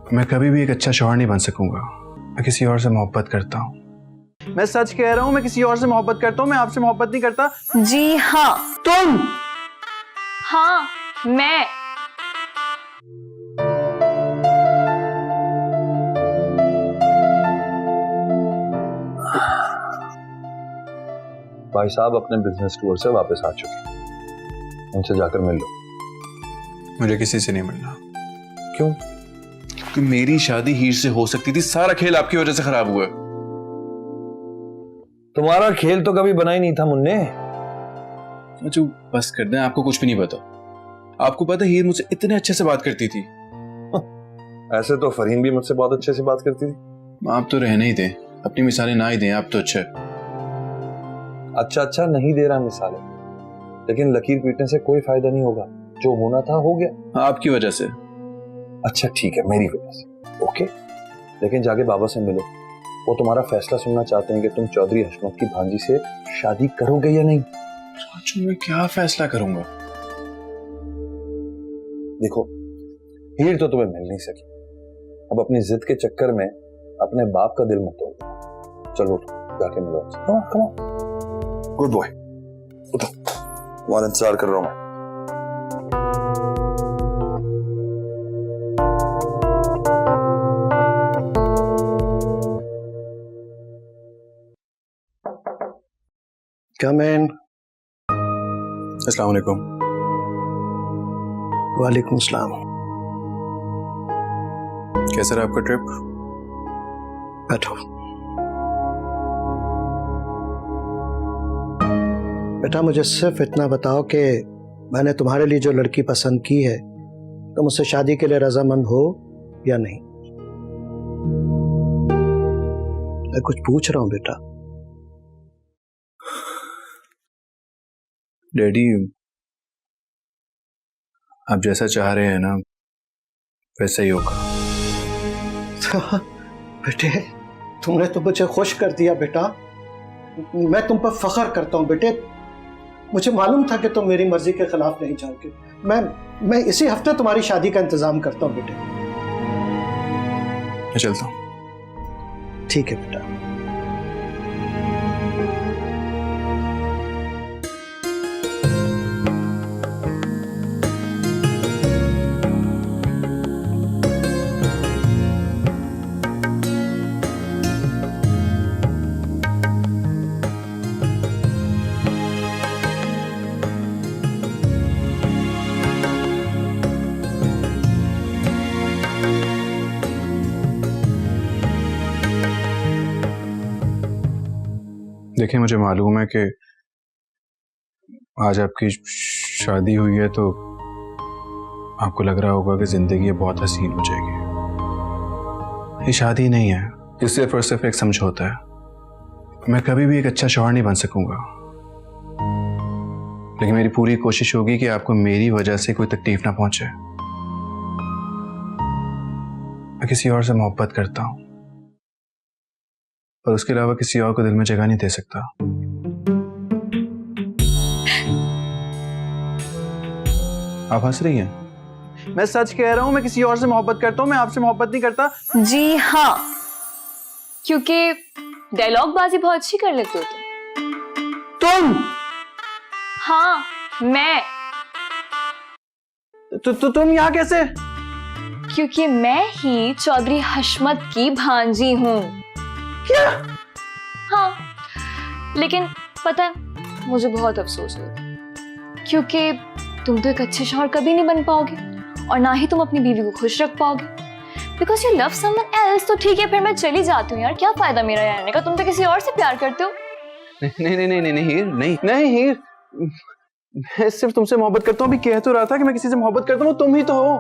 मैं कभी भी एक अच्छा शौहर नहीं बन सकूंगा। मैं किसी और से मोहब्बत करता हूँ। मैं सच कह रहा हूँ, मैं किसी और से मोहब्बत करता हूँ। मैं आपसे मोहब्बत नहीं करता। जी हाँ तुम। हाँ मैं। भाई साहब अपने बिजनेस टूर से वापस आ चुके हैं, उनसे जाकर मिल लो। मुझे किसी से नहीं मिलना। क्यों? क्योंकि मेरी शादी हीर से हो सकती थी। सारा खेल आपकी वजह से खराब हुआ। तुम्हारा खेल तो कभी बना ही नहीं था मुन्ने। जो बस कर दें, आपको कुछ भी नहीं पता। आपको पता हीर मुझसे इतने अच्छे से बात करती थी। ऐसे तो फरहीन भी मुझसे बहुत अच्छे से बात करती थी। आप तो रहने ही दें, अपनी मिसालें ना ही दें। आप तो अच्छा नहीं दे रहा मिसालें, लेकिन लकीर पीटने से कोई फायदा नहीं होगा। जो होना था हो गया। आपकी वजह से। अच्छा ठीक है, मेरी वजह से। ओके, लेकिन जाके बाबा से मिलो। वो तुम्हारा फैसला सुनना चाहते हैं कि तुम चौधरी हशमत की भांजी से शादी करोगे या नहीं। मैं क्या फैसला करूंगा? देखो, हीर तो तुम्हें मिल नहीं सकी। अब अपनी जिद के चक्कर में अपने बाप का दिल मत तोड़ो। चलो जाके मिलो। कम ऑन गुड बॉय, उठो, तुम्हारा इंतजार कर रहा हूं मैं। कम इन। अस्सलाम वालेकुम। वालेकुम सलाम। कैसा रहा आपका ट्रिप? बैठो। बेटा मुझे सिर्फ इतना बताओ कि मैंने तुम्हारे लिए जो लड़की पसंद की है, तुम उससे शादी के लिए रजामंद हो या नहीं? मैं कुछ पूछ रहा हूं बेटा। डैडी, आप जैसा चाह रहे हैं ना वैसा ही होगा। बेटे तुमने तो मुझे खुश कर दिया बेटा। मैं तुम पर फख्र करता हूं बेटे। मुझे मालूम था कि तुम मेरी मर्जी के खिलाफ नहीं जाओगे। मैं इसी हफ्ते तुम्हारी शादी का इंतजाम करता हूं बेटे। मैं चलता हूं। ठीक है बेटा। देखिए, मुझे मालूम है कि आज आपकी शादी हुई है तो आपको लग रहा होगा कि जिंदगी बहुत हसीन हो जाएगी। ये शादी नहीं है, ये सिर्फ और सिर्फ एक समझौता है। मैं कभी भी एक अच्छा शौहर नहीं बन सकूंगा, लेकिन मेरी पूरी कोशिश होगी कि आपको मेरी वजह से कोई तकलीफ ना पहुंचे। मैं किसी और से मोहब्बत करता हूं, पर उसके अलावा किसी और को दिल में जगह नहीं दे सकता। आप हंस रही हैं? मैं सच कह रहा हूं, मैं किसी और से मोहब्बत करता हूं। मैं आपसे मोहब्बत नहीं करता। जी हाँ, क्योंकि डायलॉग बाजी बहुत अच्छी कर लेते हो तुम। हाँ मैं। तुम यहाँ कैसे? क्योंकि मैं ही चौधरी हशमत की भांजी हूँ। क्या? हाँ, लेकिन पता है मुझे बहुत अफसोस होगा, क्योंकि तुम तो एक अच्छे शौहर कभी नहीं बन पाओगे और ना ही तुम अपनी बीवी को खुश रख पाओगे। Because you love someone else. तो ठीक है, फिर मैं चली जाती हूँ यार। क्या फायदा मेरा यहाँ रहने का? तुम तो किसी और से प्यार करते हो। नहीं नहीं नहीं नहीं हीर, नहीं हीर, मैं सिर्फ तुमसे मोहब्बत करता हूँ। अभी कह तो रहा था कि मैं किसी से मोहब्बत करता हूँ। तुम ही तो हो।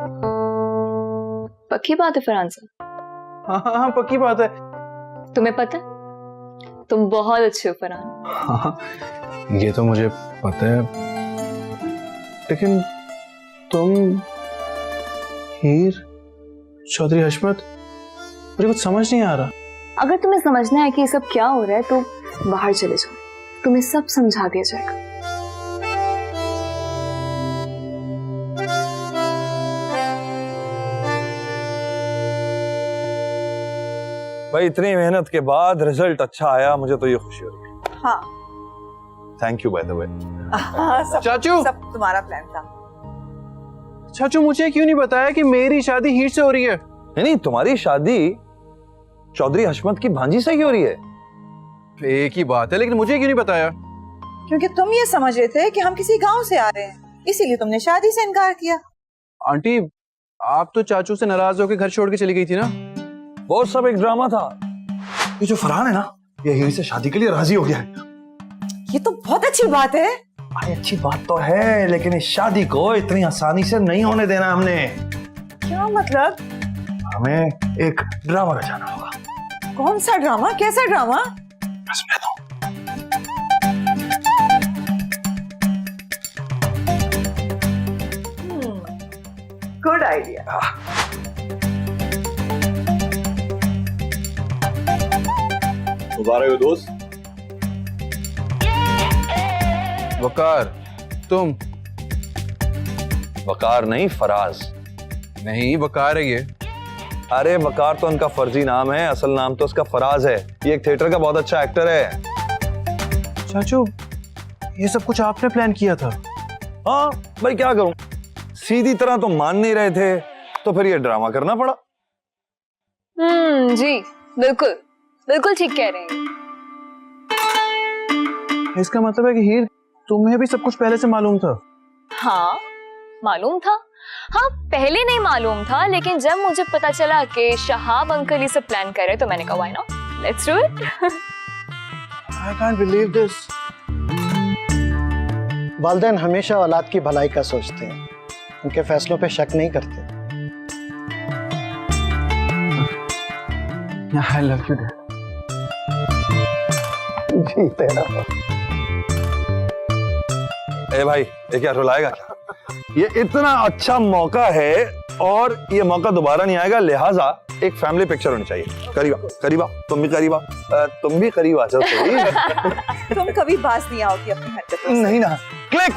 पक्की बात है फरहान साहब? हाँ, पक्की बात है। तुम्हें पता है तुम बहुत अच्छे हो फरहान। हाँ, ये तो मुझे पता है, लेकिन तुम हीर चौधरी हशमत, मुझे कुछ समझ नहीं आ रहा। अगर तुम्हें समझना है कि ये सब क्या हो रहा है तो बाहर चले जाओ, तुम्हें सब समझा दिया जाएगा। भाई इतनी मेहनत के बाद रिजल्ट अच्छा आया, मुझे तो ये खुशी हो रही है। हाँ thank you by the way. हाँ, सब चाचू! सब तुम्हारा प्लान था। चाचू मुझे क्यों नहीं बताया कि मेरी शादी हीर से हो रही है? नहीं, तुम्हारी शादी चौधरी हशमत की भांजी से ही हो रही है। एक ही बात है, लेकिन मुझे क्यों नहीं बताया? क्योंकि तुम ये समझ रहे थे कि हम किसी गांव से आ रहे हैं, इसीलिए तुमने शादी से इनकार किया। आंटी, आप तो चाचू से नाराज होकर घर छोड़ के चली गई थी ना? वो सब एक ड्रामा था। ये जो फरहान है ना, ये हीर से शादी के लिए राजी हो गया है। ये तो बहुत अच्छी बात है। भाई अच्छी बात तो है, लेकिन इस शादी को इतनी आसानी से नहीं होने देना हमने। क्या मतलब? हमें एक ड्रामा रचाना होगा। कौन सा ड्रामा? कैसा ड्रामा? Good idea. मुबारक हो दोस्त। वकार, तुम? वकार नहीं, फराज। नहीं, वकार है ये। अरे वकार तो उनका फर्जी नाम है, असल नाम तो उसका फराज है। ये एक थिएटर का बहुत अच्छा एक्टर है। चाचू, ये सब कुछ आपने प्लान किया था? हाँ भाई, क्या करूं, सीधी तरह तो मान नहीं रहे थे, तो फिर ये ड्रामा करना पड़ा। जी बिल्कुल बिल्कुल ठीक कह रहे हैं। इसका मतलब है कि हीर, तुम्हें भी सब कुछ पहले से मालूम था? हाँ मालूम था। हाँ पहले नहीं मालूम था, लेकिन जब मुझे पता चला कि शहाब अंकल ये सब प्लान कर रहे तो मैंने कहा why not, let's do it. I can't believe this. वालिदैन हमेशा औलाद की भलाई का सोचते हैं, उनके फैसलों पे शक नहीं करते। I love you dad. जीते रहो। ए भाई, ये क्या रुलाएगा क्या? ये इतना अच्छा मौका है और ये मौका दोबारा नहीं आएगा, लिहाजा एक फैमिली पिक्चर होनी चाहिए। करीबा, करीबा, तुम भी करीबा, तुम भी करीब आ जाओ थोड़ी। तुम कभी बाज नहीं आओगी अपनी हरकतों से। नहीं ना, क्लिक।